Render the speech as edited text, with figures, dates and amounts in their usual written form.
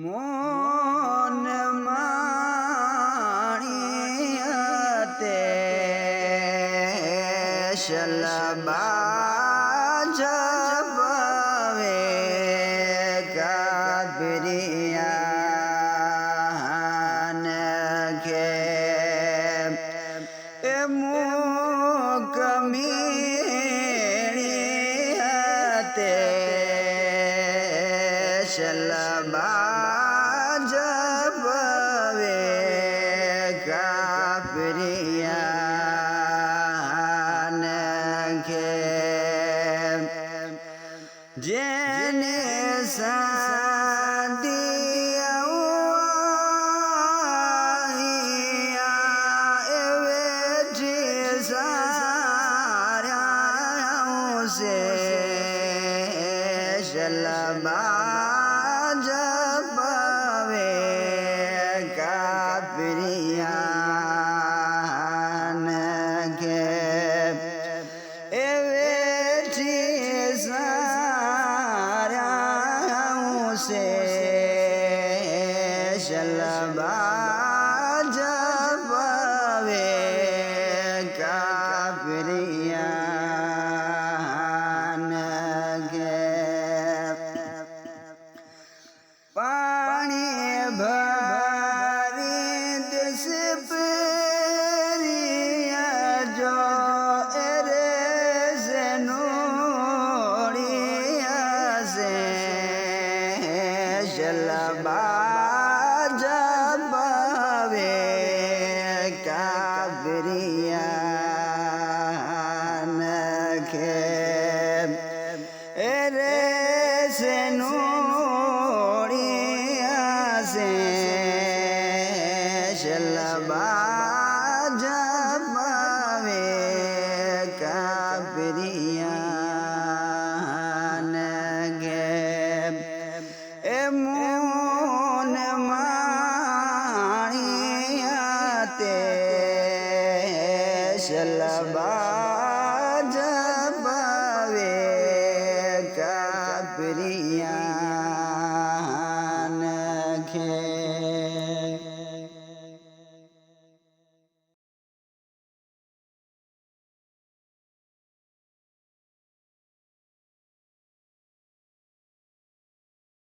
मोन माणियते शलबा जबवे काबरियान के मुकमीते शलबा जबवे काबरियान के जेने सादिया एवे सारा से शलबा जबवे काबरियान के एवे सारा से शलबा जबवे काबरियान के पानी भरी दिस परिया जो एरे से नूरिया से शलबा जबवे काबरियान के एरे से से शलबा जबवे काबरियान के मोन माणियते शलबा